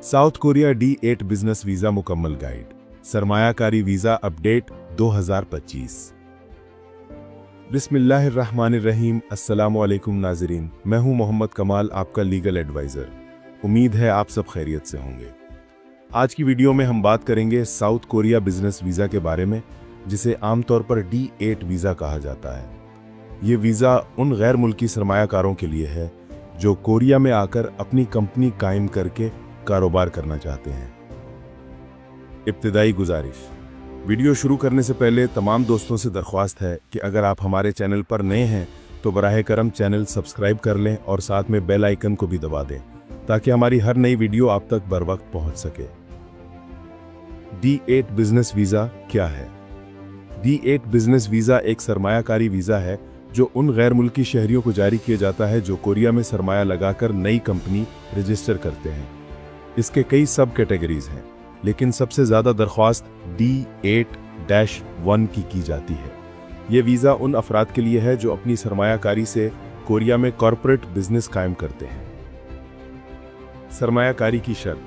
South Korea D8 business visa मुकम्मल guide, सरमायाकारी visa update 2025। बिस्मिल्लाहिर्रहमानिर्रहीम। अस्सलामु अलैकुम नाज़रीन, मैं हूं मोहम्मद कमाल, आपका लीगल एडवाइज़र। उम्मीद है आप सब खैरियत से होंगे। आज की वीडियो में हम बात करेंगे साउथ कोरिया बिजनेस वीज़ा के बारे में, जिसे आमतौर पर D8 वीज़ा कहा जाता है। ये वीज़ा उन गैर मुल्की सरमायाकारों के लिए है जो कोरिया में आकर अपनी कंपनी कायम करके कारोबार करना चाहते हैं। इब्तिदाई गुजारिश, वीडियो शुरू करने से पहले तमाम दोस्तों से दरख्वास्त है कि अगर आप हमारे चैनल पर नए हैं तो बराह करम चैनल सब्सक्राइब कर लें और साथ में बेल आइकन को भी दबा दें ताकि हमारी हर नई वीडियो आप तक बर वक्त पहुंच सके। D8 बिजनेस वीज़ा क्या है? D8 बिजनेस वीज़ा एक सरमायाकारी वीज़ा है जो उन गैर मुल्की शहरियों को जारी किया जाता है जो कोरिया में सरमाया लगाकर नई कंपनी रजिस्टर करते हैं। इसके कई सब कैटेगरीज हैं, लेकिन सबसे ज़्यादा दरख्वास्त D8-1 की जाती है। ये वीज़ा उन अफराद के लिए है जो अपनी सरमायाकारी से कोरिया में कॉरपोरेट बिजनेस कायम करते हैं। सरमायाकारी की शर्त: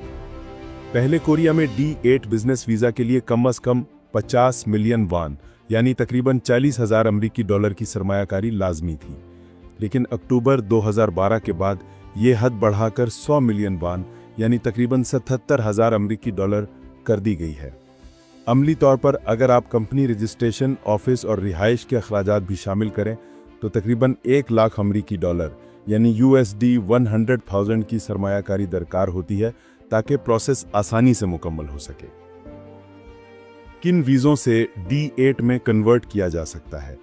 पहले कोरिया में D8 बिजनेस वीज़ा के लिए कम से कम 50 मिलियन वान यानी तकरीबन 40,000 अमरीकी डॉलर की सरमायाकारी लाजमी थी, लेकिन अक्टूबर 2012 के बाद ये हद बढ़ाकर 100 मिलियन वान यानी तकरीबन 77,000 अमरीकी डॉलर कर दी गई है। अमली तौर पर अगर आप कंपनी रजिस्ट्रेशन, ऑफिस और रिहाइश के अखराजात भी शामिल करें तो तकरीबन 1 लाख अमरीकी डॉलर यानी USD 100,000 की सरमायाकारी दरकार होती है ताकि प्रोसेस आसानी से मुकम्मल हो सके। किन वीज़ों से D8 में कन्वर्ट किया जा सकता है?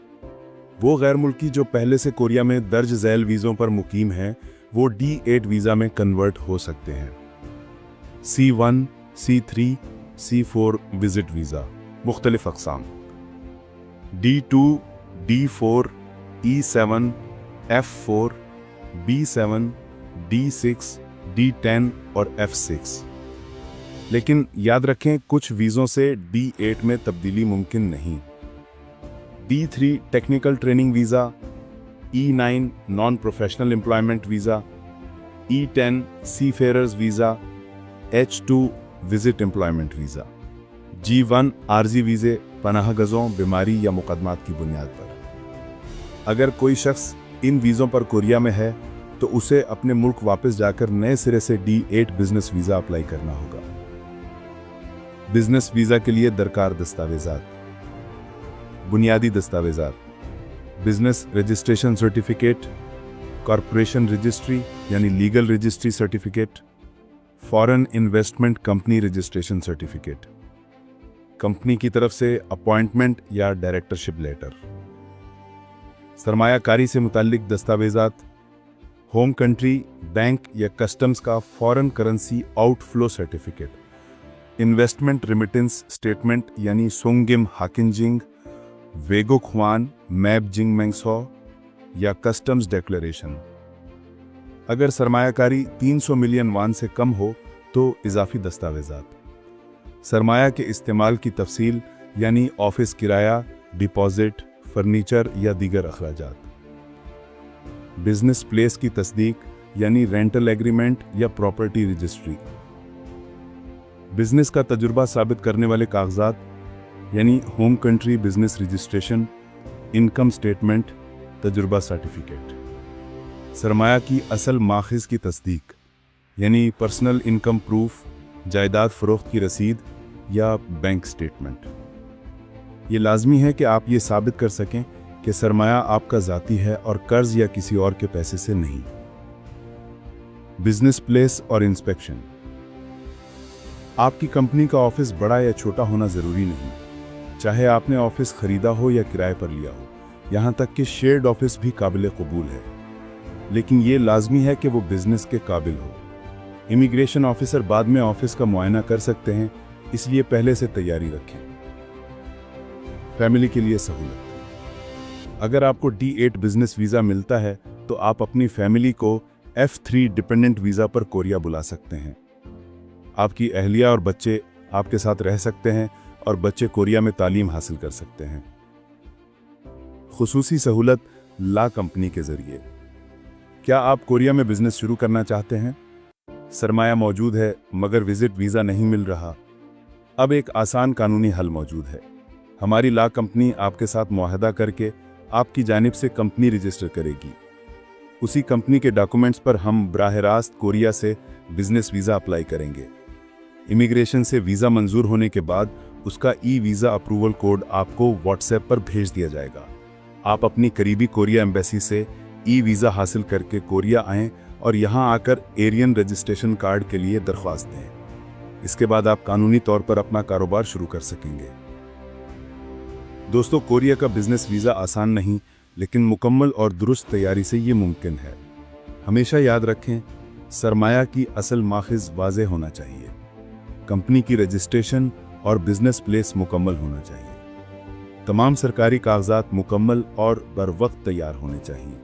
वो गैर मुल्की जो पहले से कोरिया में दर्ज झैल वीज़ों पर मुकीम हैं वो D8 वीज़ा में कन्वर्ट हो सकते हैं। C1, C3, C4 visit visa मुख्तलिफ अक़साम: D2, D4, E7, F4, B7, D6, D10 और F6। लेकिन याद रखें, कुछ वीज़ों से D8 में तब्दीली मुमकिन नहीं। D3 technical training visa, E9 non professional employment visa, E10 seafarers visa, H2 visit employment visa, G1 आर्जी वीज़े पनाह गज़ों, बीमारी या मुकदमात की बुनियाद पर। अगर कोई शख्स इन वीज़ों पर कोरिया में है तो उसे अपने मुल्क वापस जाकर नए सिरे से D8 बिजनेस वीज़ा अप्लाई करना होगा। बिजनेस वीज़ा के लिए दरकार दस्तावेज़ात: बुनियादी दस्तावेज़ात, business registration certificate, corporation registry यानी legal registry certificate, foreign investment company registration certificate, company की तरफ से अपॉइंटमेंट या डायरेक्टरशिप लेटर, सरमायाकारी से मुताल्लिक दस्तावेज़ात, होम कंट्री बैंक या कस्टम्स का foreign currency outflow certificate, investment remittance statement यानी सोंगिम हाकिनजिंग, वेगो ख्वान मैप जिंग मेंगसो या कस्टम्स डिक्लेरेशन। अगर सरमायाकारी 300 मिलियन वान से कम हो तो इजाफी दस्तावेज़ात, सरमाया के इस्तेमाल की तफसील यानी ऑफिस किराया, डिपॉजिट, फर्नीचर या दीगर अखराजात, बिजनेस प्लेस की तस्दीक यानी रेंटल एग्रीमेंट या प्रॉपर्टी रजिस्ट्री, बिजनेस का तजुर्बा साबित करने वाले कागजात यानी home country business registration, income statement, तजुर्बा सर्टिफिकेट, सरमाया की असल माखिज की तस्दीक यानी पर्सनल इनकम प्रूफ, जायदाद फरोख्त की रसीद या बैंक स्टेटमेंट। ये लाजमी है कि आप ये साबित कर सकें कि सरमाया आपका ज़ाती है और कर्ज या किसी और के पैसे से नहीं। बिजनेस प्लेस और इंस्पेक्शन: आपकी कंपनी का ऑफिस बड़ा या छोटा होना ज़रूरी नहीं, चाहे आपने ऑफिस खरीदा हो या किराए पर लिया हो, यहाँ तक कि शेयर्ड ऑफिस भी काबिल कबूल है, लेकिन ये लाजमी है कि वो बिजनेस के काबिल हो। इमिग्रेशन ऑफिसर बाद में ऑफिस का मुआयना कर सकते हैं, इसलिए पहले से तैयारी रखें। फैमिली के लिए सहूलत: अगर आपको D8 बिजनेस वीज़ा मिलता है तो आप अपनी फैमिली को F3 डिपेंडेंट वीज़ा पर कोरिया बुला सकते हैं। आपकी अहलिया और बच्चे आपके साथ रह सकते हैं और बच्चे कोरिया में तालीम हासिल कर सकते हैं। खुसूसी सहूलत ला कंपनी के जरिए: क्या आप कोरिया में बिजनेस शुरू करना चाहते हैं? सरमाया मौजूद है मगर विजिट वीज़ा नहीं मिल रहा। अब एक आसान कानूनी हल मौजूद है। हमारी लॉ कंपनी आपके साथ मुआहदा करके आपकी जानिब से कंपनी रजिस्टर करेगी। उसी कंपनी के डॉक्यूमेंट्स पर हम बराह रास्त कोरिया से बिजनेस वीज़ा अप्लाई करेंगे। इमिग्रेशन से वीज़ा मंजूर होने के बाद उसका ई वीज़ा अप्रूवल कोड आपको व्हाट्सएप पर भेज दिया जाएगा। आप अपनी करीबी कोरिया एम्बेसी से ई वीज़ा हासिल करके कोरिया आएं और यहां आकर एरियन रजिस्ट्रेशन कार्ड के लिए दरख्वास्त दें। इसके बाद आप कानूनी तौर पर अपना कारोबार शुरू कर सकेंगे। दोस्तों, कोरिया का बिजनेस वीज़ा आसान नहीं, लेकिन मुकम्मल और दुरुस्त तैयारी से ये मुमकिन है। हमेशा याद रखें, सरमाया की असल माखिज वाज़ेह होना चाहिए, कंपनी की रजिस्ट्रेशन और बिजनेस प्लेस मुकम्मल होना चाहिए, तमाम सरकारी कागजात मुकम्मल और बरवक्त तैयार होने चाहिए।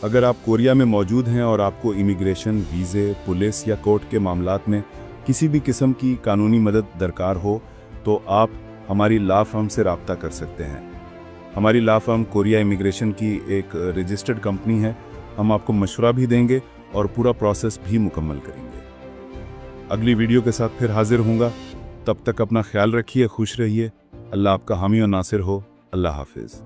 अगर आप कोरिया में मौजूद हैं और आपको इमिग्रेशन, वीज़े, पुलिस या कोर्ट के मामलात में किसी भी किस्म की कानूनी मदद दरकार हो तो आप हमारी लॉ फर्म से रब्ता कर सकते हैं। हमारी लॉ फर्म कोरिया इमिग्रेशन की एक रजिस्टर्ड कंपनी है। हम आपको मशवरा भी देंगे और पूरा प्रोसेस भी मुकम्मल करेंगे। अगली वीडियो के साथ फिर हाजिर होऊंगा। तब तक अपना ख्याल रखिए, खुश रहिए। अल्लाह आपका हामी और नासिर हो। अल्लाह हाफिज़।